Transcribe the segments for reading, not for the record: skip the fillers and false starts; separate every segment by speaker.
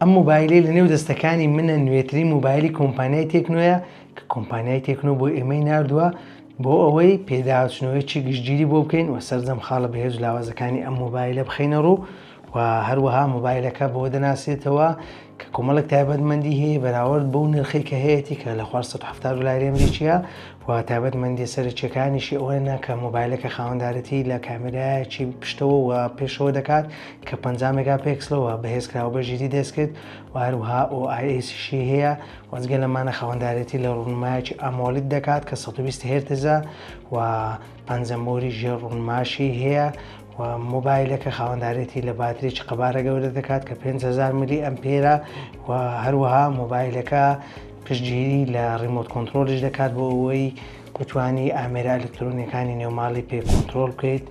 Speaker 1: ئەم مۆبایلەی لە نێو دەستەکانی منە نوێترین مۆبایلی کۆمپانیای تێکنۆیە کە کۆمپانیای تێکنۆ بۆ ئێمەی ناردووە بۆ ئەوەی پێداچنەوەیکی گشتگیری بۆ بکەین و سەرجەم خاڵە بەهێز و لاوازەکانی ئەم مۆبایلە بخەینە ڕوو و هەروەها مۆبایلەکە بۆ دەناسێتەوە کە کۆمەڵێک تایبەتمەندی هەیە بەراورد بەو نرخی کە هەیەی کە لە 470 دلاری ئەمریکیە و تایبەتمەندی سەرچیەکانیشی ئەوەنە کە مۆبایلەکە خاوەندارەتی لە کامێرایەکی پشتەوە و پێشەوە دەکات کە 50 مێگاپیکسلەوە بەهێزکراوە بە ژیری دەستکرد و هەروەها OIS-شی هەیە وەزگە لەمانە خاوەندارەتی لە ڕوونمایەکی ئەمۆلید دەکات کە 120 هێرتزە و پەنجەمۆری ژێر ڕوونماشی هەیە و مۆبایلەکە خاوەندارێتی لە باتریی قەبارە گەورە دەکات کە 5000 میلی ئەمپێرە و هەروەها مۆبایلەکە پشتگیری لە ریمۆت کۆنترۆلش دەکات بۆ ئەوەی بتوانی ئامێرە ئەلکترۆنیەکانی نێوماڵی پێ کۆنترۆل بکەیت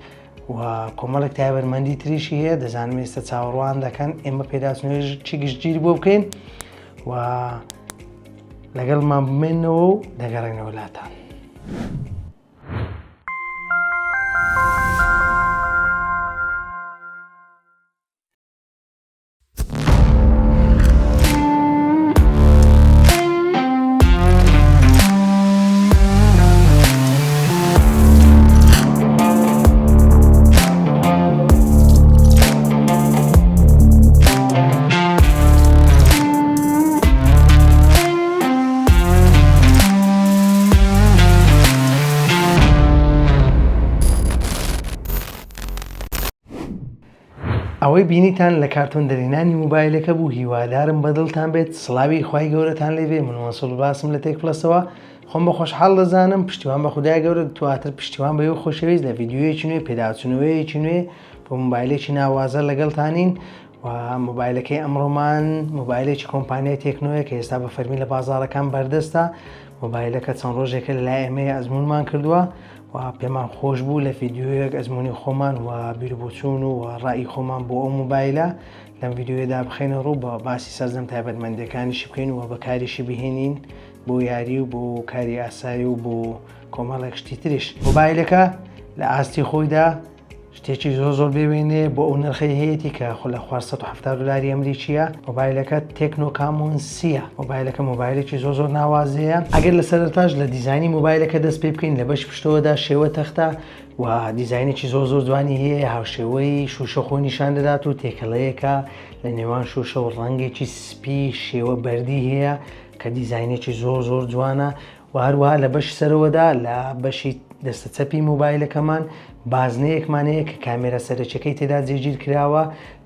Speaker 1: و کۆمەڵێک تایبەتمەندی تریشی هەیە دەزانم ئێستا چاوەڕوان دەکەن ئێمە پێداچنەوەی گشتگیری بۆ بکەین و لەگەڵمان بمێنەوە و دەگەڕێنەوە وڵاتان. ئەوەی بینیتان لە کارتۆن دەرێنانی مۆبایلەکە بوو هیوادارم بەدڵتان بێت سڵاوی خوای گەورەتان لێبێ من وەسڵ باسم لە تێک پلەسەوە خۆم بە خۆشحاڵ دەزانم پشتیوان بە خودای گەورە دواتر پشتیوان بەوێ خۆشەویست لە ڤیدیۆیەکی نوێ پێداچنەوەیەکی نوێ بۆ مۆبایلێکی ناوازە لەگەڵتانین و مۆبایلەکەی ئەمڕۆمان مۆبایلێکی کۆمپانیای تێکنۆیە کە ئێستا بە فەرمی لە بازاڕەکان بەردەستە مۆبایلەکە چەند ڕۆژێکە لە لای ئێمەیە ئەزمونمان کردووە و پێمان خۆش بوو لە ڤیدیۆیەک ئەزمموی خۆمان و بیربچوون و ڕایی خۆمان بۆ ئەو مۆبایلە لەم ڤیددیوێدا بخینە ڕوو بە باسی سەرجەم تایبەتمەندەکانیشی بکەین و بەکاریشی بهێنین بۆ یاری و بۆ کاری ئاسایی و بۆ کۆمەڵێک شتی تریش. مۆبایلەکە لە ئاستی خۆیدا شتێکی زۆر بێوێنێ بۆ ئەو نرخی هەیەی کە خۆ لە 470 دلاری ئەمریکیە. مۆبایلەکە تێکنۆ کامۆن سیە. مۆبایلەکە مۆبایلێکی زۆر ناوازەیە. ئەگەر لە سەرتاش لە دیزانی مۆبایلەکە دەست پێ بکەین لە بەش پشتەوەدا شێوە تەختە و دیزاینێکی زۆر جوانی هەیە هاوشێوەی شوشە خۆ نیشان دەدات و تێکەڵەیەکە لە نێوان شوشە و ڕەنگێکی سپی شێوە بەردی هەیە کە دیزاینێکی زۆر جوانە و هەروەها لە بەش سەرەوەدا لە بەشی دەستە چەپی مۆبایلەکەمان بازنەیەکمانەیە کە کامێرە سەرچەکەی تێدا جێگیر کراوە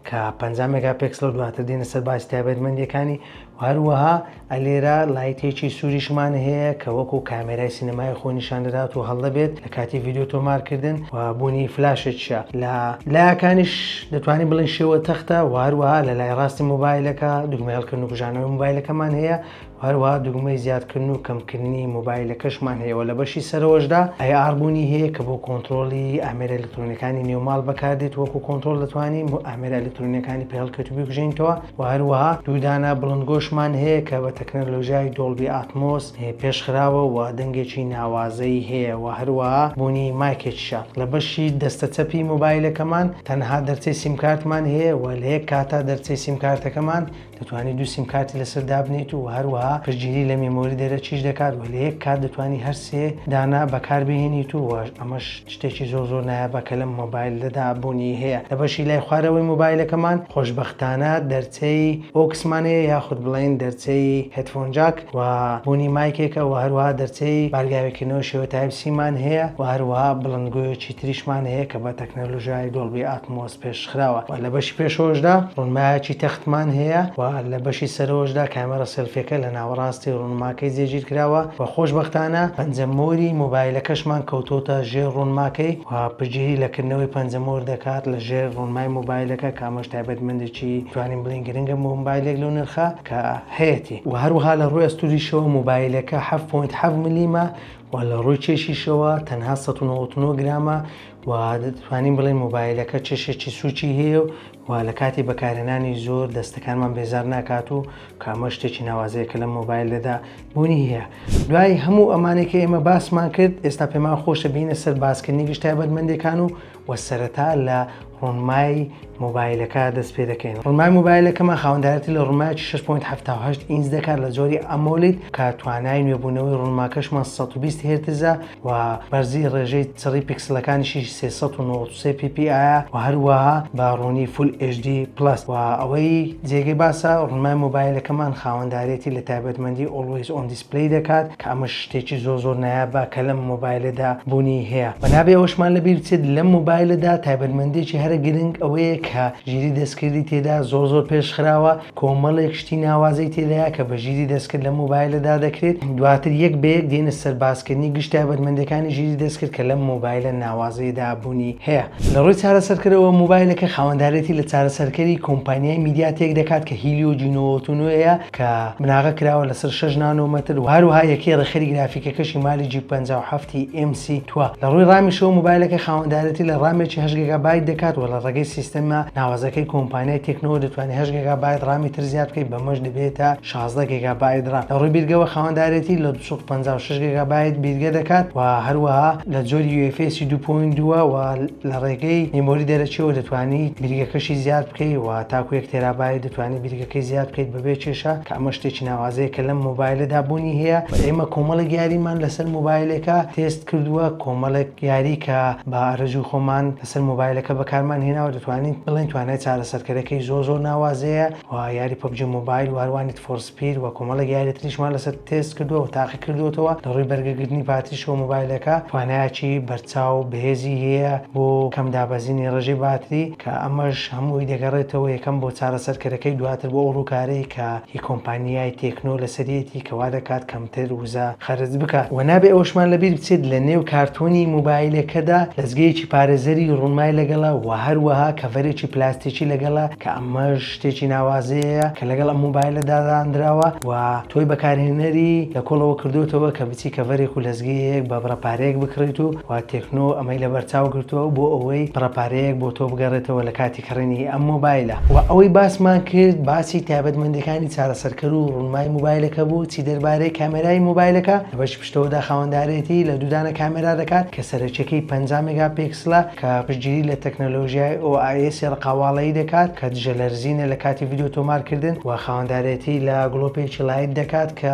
Speaker 1: کە 50 مێگاپیکسل دواتر دێنە سەر باسی تایبەتمەندیەکانی و هەروەها ئەلێرە لایتێکی سووریشمان هەیە کە وەکو کامێرای سینەمای خۆ نیشان دەدات و هەڵدەبێت لە کاتی ڤیدیۆ تۆمارکردن و بوونی فلاشێکە لە لایەکانیش دەتوانین بڵین شێوە تەختە و هەروەها لە لای ڕاستی مۆبایلەکە دوگمە هێڵکردن و بژانەوەی مۆبایلەکەمان هەیە هەروەها دوگمەی زیادکردن و کەمکردنی مۆبایلەکەشمان هەیە و لە بەشی سەرەوەشدا ئایاربوونی هەیە کە بۆ کۆنتترۆلی ئامێرە ئەلکترۆنیەکانی نێوماڵ بەکاردێت وەکو کۆنتترۆل دەتوانین بۆ ئامێرە ئەلکترۆنیەکانی پێهەڵکەوتوبی بژینەوە و هەروەها دوودانە بڵندگۆشمان هەیە کە بە تەکنەلۆژیای دۆڵبی ئاتمۆس پێشخراوە و دەنگێکی ناوازەی هەیە و هەروەها بوونی مایکێکشە. لە بەشی دەستە چەپی مۆبایلەکەمان تەنها دەرچەی سیمکارتمان هەیە و لە یەک کاتا دەرچەی سیمکارتەکەمان دەتوانێت دوو سیمکارتی لەسەر دابنێت و هەروەها پشتگیری لە میمۆری دەرە چیش دەکات و لە یەک کات دەتوانی هەر سێ دانا بەکاربهێنیت و ئەمەش شتێکی زۆر نایابە کە لەم مۆبایلەدا بوونی هەیە. لە بەشی لای خوارەوەی مۆبایلەکەمان خۆشبەختانە دەرچەی ئۆکسمانەیە یاخود بڵێن دەرچەی هێدفۆن جاک و بوونی مایکێکە و هەروەها دەرچەی بارگاوێکردنەوە شێوە تایپسیمان هەیە و هەروەها بڵندگۆیەکی تریشمان هەیە کە بە تەکنەلۆژیای دۆڵبی ئاتمۆس پێشخراوە و لە بەشی پێشەوەشدا ڕوونمایەکی تەختمان هەیە و لە بەشی سەرەوەشدا کامێرە سێلفیەکە لە ناوەڕاستی ڕوونماکەی جێگیر کراوە و خۆشبەختانە پەنجەمۆری مۆبایلەکەشمان کەوتۆتە ژێر ڕوونماکەی و پشتگیری لەکردنەوەی پەنجەمۆر دەکات لە ژێر ڕوونمای مۆبایلەکە کامەش تایبەتمەندێکی توانین بڵین گرنگە مۆبایلێک لەو نرخە کە هەیەی و هەروەها لە ڕووی ئەستوریشەوە مۆبایلەکە 7.7 میلیمە و لە ڕووی چێشیشەوە تەنها 199 گرامە و دەتوانین بڵێن مۆبایلەکە چێشێکی سوچی هەیە و لە کاتی بەکارهێنانی زۆر دەستەکانمان بێزار ناکات و کامە شتێکی ناوازەیە کە لە مۆبایلەدا بوونی هەیە. دوای هەموو ئەمانێکە ئێمە باسمان کرد ئێستا پێمان خۆشە بینە سەر باسکردنی گشت تایبەتمەندەکان و سەرەتا لە ڕۆنمای مۆبایلەکە دەست پێ دەکەین. ڕۆنمای مۆبایلەکەمان خاوەندایەتی لە ڕۆنمایەکی 6.78 ئینچ دەکات لە جۆری ئەمۆلید کە توانای نوێبوونەوەی ڕۆنماکەشمان 120 هرتزە و بەرزی ڕێژەی چڕی پیکسلەکانیشی 393 ppi و هەروەها باڕوونی Full HD+ و ئەوەی جێگەی باسە ڕۆنمای مۆبایلەکەمان خاوەندارێتی لە تایبەتمەندی Always on Display دەکات کە ئەمە شتێکی زۆر نایابە کە لەم مۆبایلەدا بوونی هەیە. بەنابێ ئەوەشمان لەبیر بچێت لەم مۆبایلەدا تایبەتمەندێکی هەرە گرنگ ئەوەیە کە ژیری دەستکردی تێدا زۆر پێشخراوە، کۆمەڵێک شتی ناوازەی تێدایە کە بە ژیری دەستکرد لە مۆبایلەدا دەکرێت. دواتر یەک بەیەک دێنە سەر باسکردنی گشت تایبەتمەندەکانی ژیری دەستکرد کە لەم مۆبایلە ناوازەیەدا بوونی هەیە. لە ڕووی چارەسەرکردەوە مۆبایلەکە خاوەندارێتی لە چارەسەرکەری کۆمپانیای میدیاتێک دەکات کە هیلیۆ جینۆتونۆیە کە بناغە کراوە لەسەر 6 نانۆمەتر و هەروەها یەکەی ڕێخەری گرافیکەکەشی مالی G57 MC2. لە ڕووی ڕامیشەوە مۆبایلەکە خاوەندارێتی لە ڕامێکی 8 گیگابایت دەکات و لە ڕێگەی سیستەمە ناوازەکەی کۆمپانیای تێکنۆ دەتوانێت 8 گیگابایت ڕامی تر زیاد بکەیت بەمەش دەبێتە 16 گیگابایت ڕام. لە ڕووی بیرگەوە خاوەندارێتی لە 256 گیگابایت بیرگە دەکات و هەروەها لە جۆری UFS 2.2 و لە ڕێگەی میمۆری دەرەچیەوە دەتوانیت بیرگەکەشی زیاد بکەیت و تاکو 1 تێرابایت دەتوانیت بیرگەکەی زیاد بکەیت بەبێ کێشە کە ئەمە شتێکی ناوازەیە کە لەم مۆبایلەدا بوونی هەیە. ئێمە کۆمەڵێک یاریمان لەسەر مۆبایلەکە تێست کردووە، کۆمەڵێک یاری کە بە ئارەزوی خۆمان لەسەر مۆبایلەکە بەکارمان هێناوە دەتوانین بڵێن توانای چارەسەرکەرەکەی زۆر ناوازەیە و یاری PUBG مۆبایل و هەروانی فۆر سپید و کۆمەڵێک یاری تریشمان لەسەر تێست کردووە و تاقی کردوەوە لە ڕووی بەرگەگرتنی پاتریشەوە مۆبایلەکە توانایکی بەرچاو بەهێزی هەیە بۆ کەم دابەزینی ڕێژەی باتری کە ئەمەش هەمووی دەگەڕێتەوە یەکەم بۆ چارەسەرکەرەکەی دواتر بۆ ئەوڕووکارەی کە هی کۆمپانیای تێکنۆ لەسەرەتی کەوا دەکات کەمتر وزە خەرج بکات و نابێ ئەوشمان لەبیر بچێت لە نێو کارتۆنی مۆبایلەکەدا لەزگەیەکی پارێزەری ڕوونمای لەگەڵا و هەروەها کەڤەرێکی پلاستیکی لەگەڵا کە ئەمەش شتێکی ناوازەیە کە لەگەڵ ئەم مۆبایلەدا دانراوە و تۆی بەکارهێنەری لە کۆڵەوە کردوتەوە کە بچی کەڤەرێک و لەزگەیەک بە بڕەپارەیەک بکڕیت و تێکنۆ ئەمەی لە بەرچاو گرتووە بۆ ئەوەی بڕەپارەیەک بۆ تۆ بگەڕێتەوە لە کاتی کڕینی ئەم مۆبایلە و ئەوەی باسمان کرد باسی تایبەتمەندەکانی چارەسەرکەر و ڕوونمای مۆبایلەکە بوو چی دەربارەی کامێرای مۆبایلەکە لە بەش پشتەوەدا خاوەندارێتی لە دوودانە کامێرا دەکات کە سەرچەکەی 5 مێگاپیکسلە کە پشتگیری لە تەکنەلۆژیای OIS ڕقاواڵەیی دەکات کە دژەلەرزینە لە کاتی ڤیدیۆ تۆمارکردن و خاوەندارێتی لە گڵۆپێکی لایت دەکات کە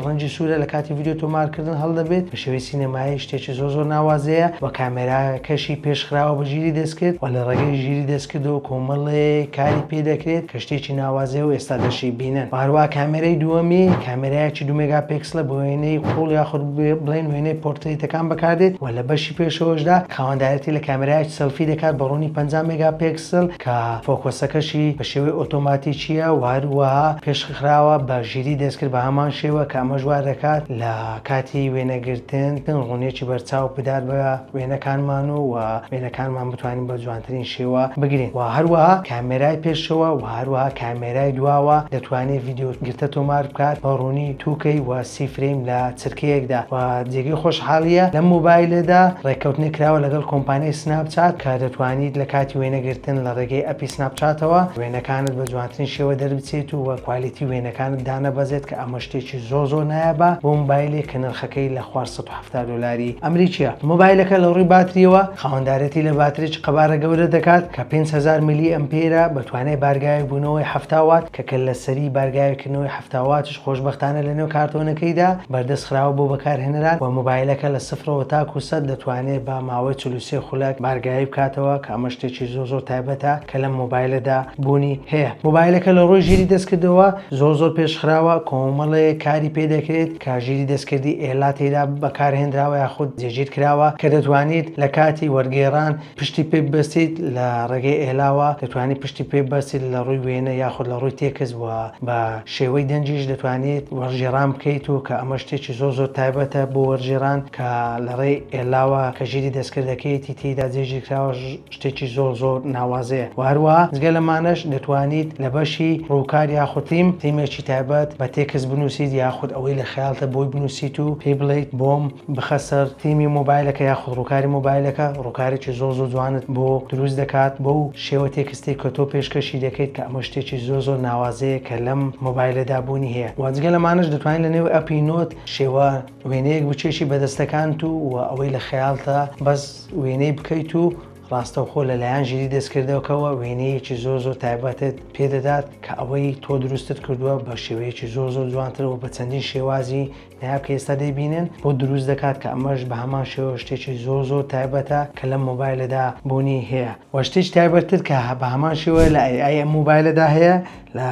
Speaker 1: ڕەنجی سوورە لە کاتی ڤیدیۆ تۆمارکردن هەڵدەبێت بە شێوەی سینەمایی شتێکی زۆر ناوازەیە و کامێراکەشی پێشخراوە بە ژیری دەستکرد و لە ڕێگەی ژیری دەستکردەوە کۆمەڵێ کاری پێ دەکرێت کە شتێکی ناوازەیە و ئێستا دەشی بینن. هەروە کامێرەی دووەمی کامێرایەکی 2 مێگاپیکسلە بۆ وێنەی قوڵ یاخود بڵێن وێنەی پۆرتڕیتەکان بەکاردێت و لە بەشی پێشەوەشدا خاوەندارەتی لە کامێرایەکی سەلفی دەکات بە ڕوونی 5 مێگاپیکسل کە فۆکۆسەکەشی بە شێوەی ئۆتۆماتیکیە و هەروەها پێشخراوە بە ژیری دەستکرد بە هەمان شێوە کە ئەمە ژوار دەکات لە کاتی وێنەگرتن ڕوونێکی بەرچاو بدات بە وێنەکانمان و وێنەکانمان بتوانین بە جوانترین شێوە بگرین و هەروەها کامێرای پێشەوە و هەروەها کامێرای دواوە دەتوانێت ڤیدیۆ گرتە تۆمار بکات بە ڕوونی 2K و 30 فریم لە چرکەیەکدا و جێگەی خۆشحاڵیە لە مۆبایلەدا ڕێککەوتنی کراوە لەگەڵ کۆمپانیای سناپچات کە دەتوانیت لە کاتی وێنەگرتن لە ڕێگەی ئەپی سناپچاتەوە وێنەکانت بە جوانترین شێوە دەربچێت و کوالیتی وێنەکانت دانەبەزێت کە ئەمە شتێکی زۆر نایابە بۆ مۆبایلێک کە نرخەکەی لە $470 ئەمریکیە. مۆبایلەکە لە ڕووی باتریەوە خاوەندارەتی لە باتریی قەبارە گەورە دەکات کە 5000 میلی ئەمپێرە بەتوانای بارگایەک بوونەوەی 7 وات کە لەسەری بارگایەکردنەوەی 7 واتش خۆشبەختانە لە نێو کارتۆنەکەیدا بەردەست خراوە بۆ بەکارهێنەران و مۆبایلەکە لە 0 تا 100 دەتوانێت بە ماوەی 43 خولەک بارگایی بکاتەوە کە ئەمە شتێکی زۆر تایبەتە کە لە مۆبایلەدا بوونی هەیە. مۆبایلەکە لە ڕۆی ژیری دەستکردەوە زۆر پێشخراوە کۆمەڵێ کاری پێ دەکرێت کە ژیری دەستکردی ئێلا تێدا بەکارهێنراوە یاخود جێگیر کراوە کە دەتوانیت لە کاتی وەرگێڕان پشتی پێ ببەستیت لە ڕێگەی ئێلاوە دەتوانیت پشتی پێ ببەستیت لە ڕووی وێنە یاخود لە ڕووی تێکس وە بە شێوەی دەنجیش دەتوانێت وەرژێڕان بکەیت و کە ئەمە شتێکی زۆر تایبەتە بۆ وەرژێڕان کە لە ڕێی ئێلاوە کە ژیری دەستکردەکەیەتی تێدا جێژی کراوە شتێکی زۆر ناوازەیە و هەروەها جگە لەمانەش دەتوانیت لە بەشی ڕووکار یاخود تیمێکی تایبەت بە تێکس بنووسیت یاخود ئەوەی لە خەیاڵتە بۆی بنووسیت و پێی بڵێیت بۆم بخەسەر تیمی مۆبایلەکە یاخود ڕووکاری مۆبایلەکە ڕووکارێکی زۆر جوانت بۆ دروست دەکات بۆ شێوە تێکستێک کە تۆ پێشکەشی دەکەیت کە ئەمە شتێکی زۆر ناوازەیە کە لەم مۆبایلەدا بوونی هەیە و جگە لەمانەش دەتوانین لە نێو ئەپی نۆت شێوە وێنەیەک بچێشی بەدەستەکانت و ئەوەی لە خەیاڵتە بەس وێنەی بکەیت و ڕاستەوخۆ لەلایەن ژیری دەستکردەوەکەوە وێنەیەکی زۆر تایبەتت پێدەدات کە ئەوەی تۆ دروستت کردووە بە شێوەیەکی زۆر جوانترەوە بە چەندین شێوازی نایاب کە ئێستا دەیبینن بۆ دروست دەکات کە ئەمەش بە هەمان شێوە شتێکی زۆر تایبەتە کە لەم مۆبایلەدا بۆنی هەیە و شتێکی تایبەتتر کە بە هەمان شێوە لە AI ئەم مۆبایلەدا هەیە لە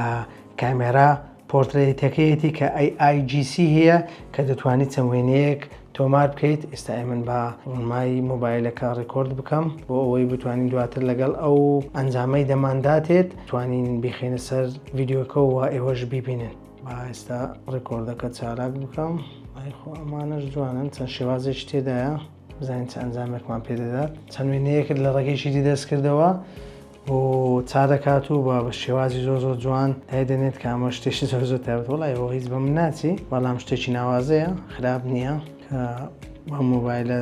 Speaker 1: کامێرا پۆرترێتەکەیەتی کە AIGC هەیە کە دەتوانیت چەند وێنەیەک تۆمار بکەیت. ئێستا من بە ڕۆنمایی مۆبایلەکە ڕێکۆرد بکەم بۆ ئەوەی بتوانین دواتر لەگەڵ ئەو ئەنجامەی دەمانداتێت توانین بخێنە سەر ڤیددیۆکەەوە ئێوەش بیبینن. با ئێستا ڕێکۆردەکە چالاک بکەم. ئایخۆ ئەمانەش جوانن چەند شێوازێک تێدایە بزانین چە ئەنجامێکمان پێدەدات. چەند وێنەیەکت لە ڕێگەیشی دەست کردەوە بۆ چادەکات و بە شێوازی زۆر جوان دایدەنێت کە ئەمە شتێکی زۆر تایبەت وڵایەوە هیچ بە من ناچی بەڵام شتێکی ناوازەیە خراپ نییە کە بە مۆبایلە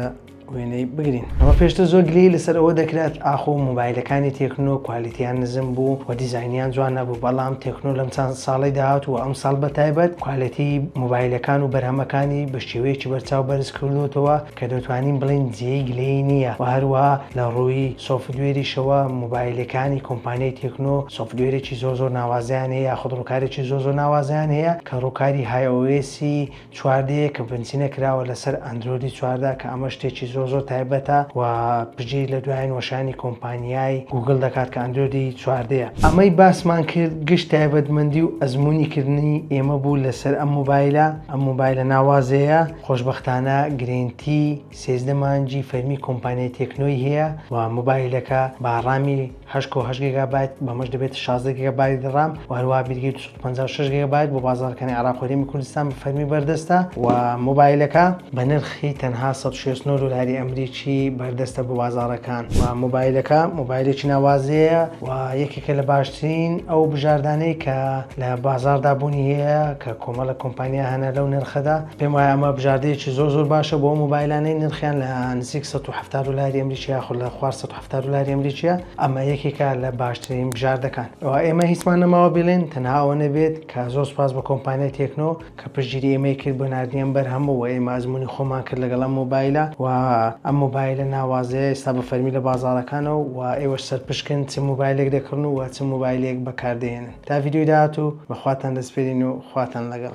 Speaker 1: وێنەی بگرین. ئەمە پێشتر زۆر گلەی لەسەر ئەوە دەکرێت ئاخۆ مۆبایلەکانی تێکنۆ کوالیتیان نزم بوو و دیزاینیان جوان نەبوو بەڵام تێکنۆ لەم چەند ساڵی داهات و ئەم ساڵ بە تایبەت کوالیتی مۆبایلەکان و بەرهەمەکانی بە شێوەیەکی بەرچاو بەرز کردوتەوە کە دەتوانین بڵین جێی گلەی نییە و هەروەها لە ڕووی سۆفتوێریشەوە مۆبایلەکانی کۆمپانیای تێکنۆ سۆفتوێرێکی زۆر ناوازیان هەیە یاخود ڕووکارێکی زۆر ناوازیان هەیە کە ڕووکاری iOS-ی 14 کە بنچینە کراوە لەسەر ئەندرۆیدی 14 کە ئەمە شتێکی زۆر تایبەتە و پژی لە دوایین وەشانی کۆمپانیای گوگل دەکات کە ئەندرۆیدی 14. ئەمەی باسمان کرد گشت تایبەتمەندی و ئەزممویکردنی ئێمە بوو لەسەر ئەم مۆبایلە ناوازەیە. خۆشبەختانە گرنگی 13 مانگی فەرمی کۆمپانیای تێکنۆی هەیە و مۆبایلەکە باڕامی 8.8 گیگابایت بەمەش دەبێت 16 گیگابایت ڕام و هەروەها بیرگەی 256 گیگابایت بۆ بازاڕەکانی عێراق و هەرێمی کوردستان بە فەرمی بەردەستە و مۆبایلەکە بە نرخی تەنها $169 ئەمریکی بەردەستە بۆ بازاڕەکان و مۆبایلێکی ناوازەیە و یەکێکە لە باشترین ئەو بژاردانەی کە لە بازاردا بوونی هەیە کە کۆمەڵە کۆمپانیا هەنە لەو نرخەدا. پێم وایە ئەمە بژاردەیەکی زۆر باشە بۆ مۆبایلانەی نرخیان لە نزیک $170 ئەمریکی یاخود لە خوار $170 ئەمریکیە. ئەمە یەکێکە لە باشترین بژاردەکان. ئێمە هیچمان نەماوە بڵێن تەنها ئەوە نەبێت کە زۆر سپاس بە کۆمپانیای تێکنۆ کە پشتگیری ئێمەی کرد بۆ نردنیان بەرهەمەوە و ئێمە ئەزمموی خۆمان کرد لەگەڵ ئەم مۆبایلە و ئەم مۆبایلە ناوازەیە ئێستا بە فەرمی لە بازاڕەکانەوە و ئێوەش سەرپشکن چ مۆبایلێک دەکڕن و چ مۆبایلێک بەکاردێنن. تا ڤیدیۆی داهاتوو بەخواتان دەسپێرین و خواتان لەگەڵ.